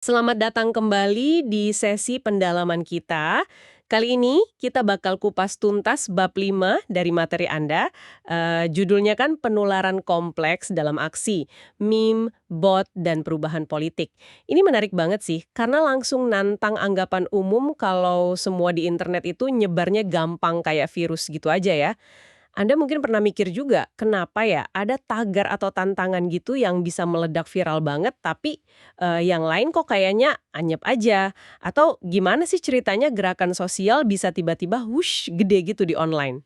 Selamat datang kembali di sesi pendalaman kita. Kali ini kita bakal kupas tuntas bab 5 dari materi Anda. Judulnya kan penularan kompleks dalam aksi, meme, bot, dan perubahan politik. Ini menarik banget sih, karena langsung nantang anggapan umum kalau semua di internet itu nyebarnya gampang kayak virus gitu aja ya. Anda mungkin pernah mikir juga, kenapa ya ada tagar atau tantangan gitu yang bisa meledak viral banget, tapi yang lain kok kayaknya anyep aja. Atau gimana sih ceritanya gerakan sosial bisa tiba-tiba wush gede gitu di online.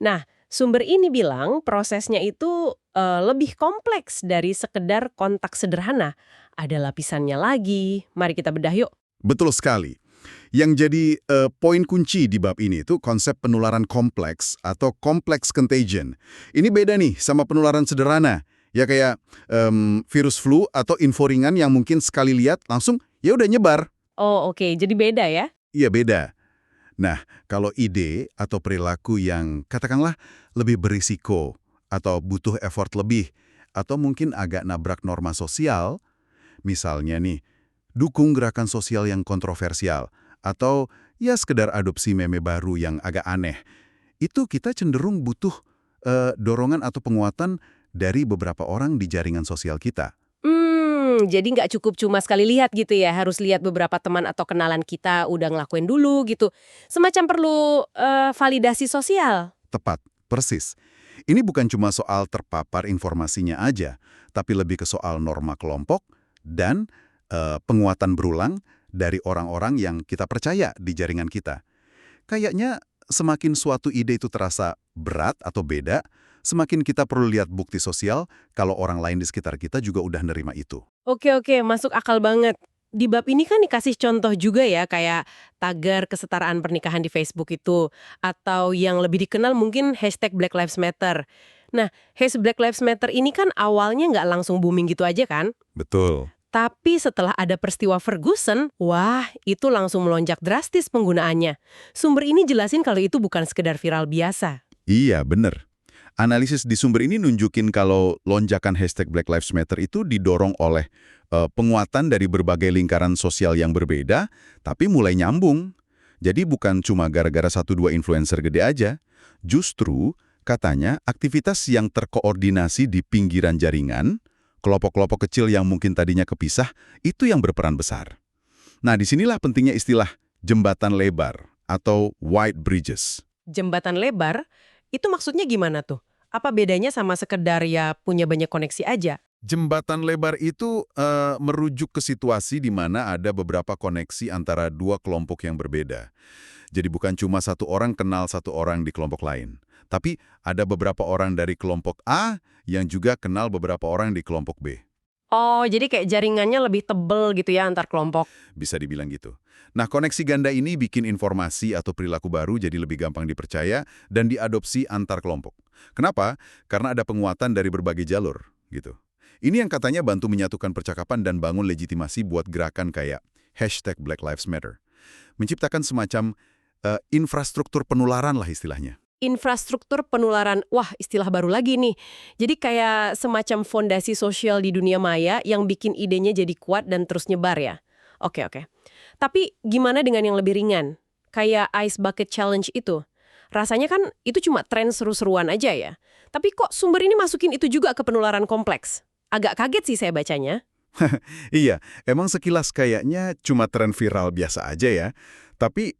Nah, sumber ini bilang prosesnya itu lebih kompleks dari sekedar kontak sederhana. Ada lapisannya lagi, mari kita bedah yuk. Betul sekali. Yang jadi poin kunci di bab ini itu konsep penularan kompleks atau complex contagion. Ini beda nih sama penularan sederhana. Ya kayak virus flu atau info ringan yang mungkin sekali lihat langsung ya udah nyebar. Oh oke, jadi beda ya? Iya beda. Nah, kalau ide atau perilaku yang katakanlah lebih berisiko atau butuh effort lebih atau mungkin agak nabrak norma sosial, misalnya nih, dukung gerakan sosial yang kontroversial, atau ya sekedar adopsi meme baru yang agak aneh. Itu kita cenderung butuh dorongan atau penguatan dari beberapa orang di jaringan sosial kita. Jadi nggak cukup cuma sekali lihat gitu ya, harus lihat beberapa teman atau kenalan kita udah ngelakuin dulu gitu. Semacam perlu validasi sosial. Tepat, persis. Ini bukan cuma soal terpapar informasinya aja, tapi lebih ke soal norma kelompok dan penguatan berulang dari orang-orang yang kita percaya di jaringan kita. Kayaknya semakin suatu ide itu terasa berat atau beda, semakin kita perlu lihat bukti sosial kalau orang lain di sekitar kita juga udah nerima itu. Oke, masuk akal banget. Di bab ini kan dikasih contoh juga ya, kayak tagar kesetaraan pernikahan di Facebook itu. Atau yang lebih dikenal mungkin hashtag Black Lives Matter. Nah, hashtag Black Lives Matter ini kan awalnya nggak langsung booming gitu aja kan? Betul. Tapi setelah ada peristiwa Ferguson, wah itu langsung melonjak drastis penggunaannya. Sumber ini jelasin kalau itu bukan sekedar viral biasa. Iya, bener. Analisis di sumber ini nunjukin kalau lonjakan hashtag Black Lives Matter itu didorong oleh penguatan dari berbagai lingkaran sosial yang berbeda, tapi mulai nyambung. Jadi bukan cuma gara-gara satu dua influencer gede aja. Justru, katanya aktivitas yang terkoordinasi di pinggiran jaringan, kelompok-kelompok kecil yang mungkin tadinya kepisah, itu yang berperan besar. Nah, disinilah pentingnya istilah jembatan lebar atau wide bridges. Jembatan lebar, itu maksudnya gimana tuh? Apa bedanya sama sekedar ya punya banyak koneksi aja? Jembatan lebar itu merujuk ke situasi di mana ada beberapa koneksi antara dua kelompok yang berbeda. Jadi bukan cuma satu orang kenal satu orang di kelompok lain. Tapi ada beberapa orang dari kelompok A yang juga kenal beberapa orang di kelompok B. Oh, jadi kayak jaringannya lebih tebel gitu ya antar kelompok. Bisa dibilang gitu. Nah, koneksi ganda ini bikin informasi atau perilaku baru jadi lebih gampang dipercaya dan diadopsi antar kelompok. Kenapa? Karena ada penguatan dari berbagai jalur, gitu. Ini yang katanya bantu menyatukan percakapan dan bangun legitimasi buat gerakan kayak hashtag Black Lives Matter. Menciptakan semacam infrastruktur penularan lah istilahnya. Infrastruktur penularan, wah istilah baru lagi nih. Jadi kayak semacam fondasi sosial di dunia maya yang bikin idenya jadi kuat dan terus nyebar ya. Oke. Tapi gimana dengan yang lebih ringan? Kayak Ice Bucket Challenge itu. Rasanya kan itu cuma tren seru-seruan aja ya. Tapi kok sumber ini masukin itu juga ke penularan kompleks? Agak kaget sih saya bacanya. Iya, emang sekilas kayaknya cuma tren viral biasa aja ya. Tapi,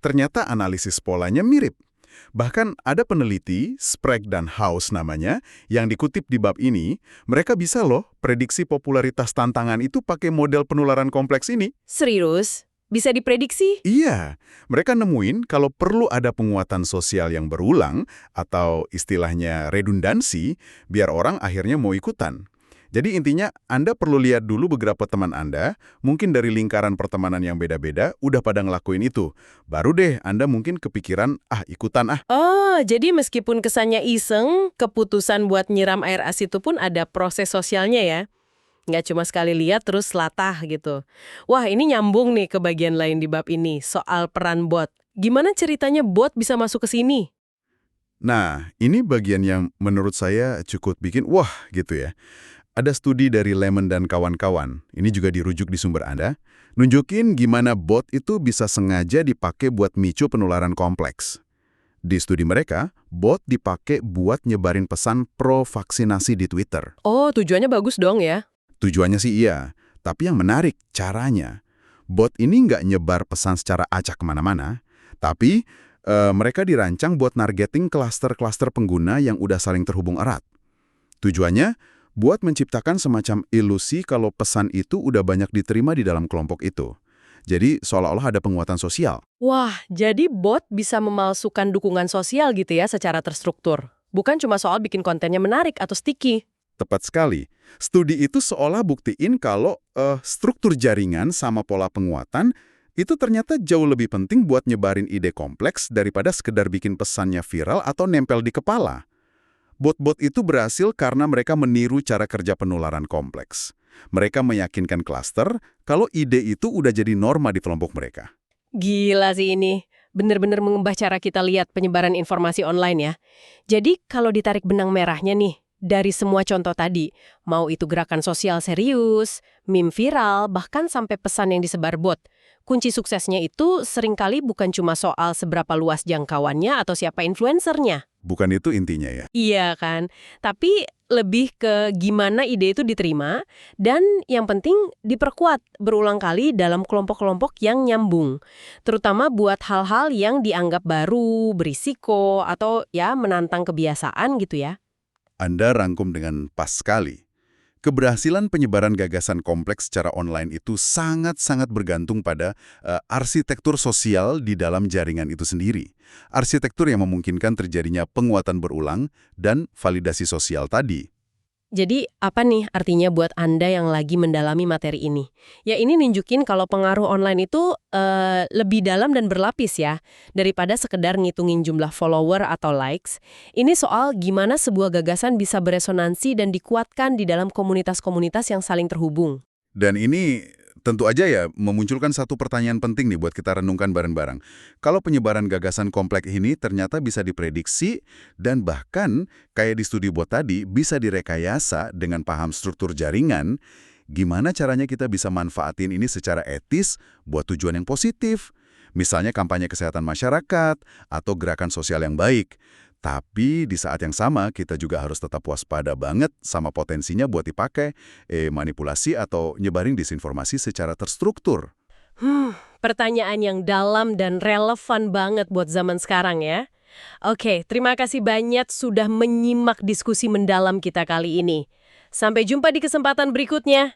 ternyata analisis polanya mirip. Bahkan ada peneliti, Sprague dan House namanya, yang dikutip di bab ini, mereka bisa loh prediksi popularitas tantangan itu pakai model penularan kompleks ini. Serius? Bisa diprediksi? Iya, mereka nemuin kalau perlu ada penguatan sosial yang berulang, atau istilahnya redundansi, biar orang akhirnya mau ikutan. Jadi intinya, Anda perlu lihat dulu beberapa teman Anda, mungkin dari lingkaran pertemanan yang beda-beda, udah pada ngelakuin itu. Baru deh Anda mungkin kepikiran, ikutan ah. Oh, jadi meskipun kesannya iseng, keputusan buat nyiram air as itu pun ada proses sosialnya ya? Nggak cuma sekali lihat terus latah gitu. Wah, ini nyambung nih ke bagian lain di bab ini, soal peran bot. Gimana ceritanya bot bisa masuk ke sini? Nah, ini bagian yang menurut saya cukup bikin wah gitu ya. Ada studi dari Lemon dan kawan-kawan, ini juga dirujuk di sumber Anda, nunjukin gimana bot itu bisa sengaja dipakai buat micu penularan kompleks. Di studi mereka, bot dipakai buat nyebarin pesan pro-vaksinasi di Twitter. Oh, tujuannya bagus dong ya. Tujuannya sih iya, tapi yang menarik caranya. Bot ini nggak nyebar pesan secara acak kemana-mana, tapi mereka dirancang buat nargeting klaster-klaster pengguna yang udah saling terhubung erat. Tujuannya, buat menciptakan semacam ilusi kalau pesan itu udah banyak diterima di dalam kelompok itu. Jadi seolah-olah ada penguatan sosial. Wah, jadi bot bisa memalsukan dukungan sosial gitu ya secara terstruktur. Bukan cuma soal bikin kontennya menarik atau sticky. Tepat sekali. Studi itu seolah buktiin kalau struktur jaringan sama pola penguatan itu ternyata jauh lebih penting buat nyebarin ide kompleks daripada sekedar bikin pesannya viral atau nempel di kepala. Bot-bot itu berhasil karena mereka meniru cara kerja penularan kompleks. Mereka meyakinkan klaster kalau ide itu udah jadi norma di kelompok mereka. Gila sih ini. Bener-bener mengubah cara kita lihat penyebaran informasi online ya. Jadi kalau ditarik benang merahnya nih, dari semua contoh tadi, mau itu gerakan sosial serius, meme viral, bahkan sampai pesan yang disebar bot, kunci suksesnya itu seringkali bukan cuma soal seberapa luas jangkauannya atau siapa influencernya. Bukan itu intinya ya? Iya kan? Tapi lebih ke gimana ide itu diterima dan yang penting diperkuat berulang kali dalam kelompok-kelompok yang nyambung. Terutama buat hal-hal yang dianggap baru, berisiko, atau ya menantang kebiasaan gitu ya. Anda rangkum dengan pas sekali. Keberhasilan penyebaran gagasan kompleks secara online itu sangat-sangat bergantung pada arsitektur sosial di dalam jaringan itu sendiri. Arsitektur yang memungkinkan terjadinya penguatan berulang dan validasi sosial tadi. Jadi apa nih artinya buat Anda yang lagi mendalami materi ini? Ya ini nunjukin kalau pengaruh online itu lebih dalam dan berlapis ya, daripada sekedar ngitungin jumlah follower atau likes. Ini soal gimana sebuah gagasan bisa beresonansi dan dikuatkan di dalam komunitas-komunitas yang saling terhubung. Dan ini tentu aja ya memunculkan satu pertanyaan penting nih buat kita renungkan bareng-bareng. Kalau penyebaran gagasan kompleks ini ternyata bisa diprediksi dan bahkan kayak di studi bot tadi bisa direkayasa dengan paham struktur jaringan, gimana caranya kita bisa manfaatin ini secara etis buat tujuan yang positif? Misalnya kampanye kesehatan masyarakat atau gerakan sosial yang baik. Tapi di saat yang sama kita juga harus tetap waspada banget sama potensinya buat dipakai manipulasi atau nyebarin disinformasi secara terstruktur. Pertanyaan yang dalam dan relevan banget buat zaman sekarang ya. Oke, terima kasih banyak sudah menyimak diskusi mendalam kita kali ini. Sampai jumpa di kesempatan berikutnya.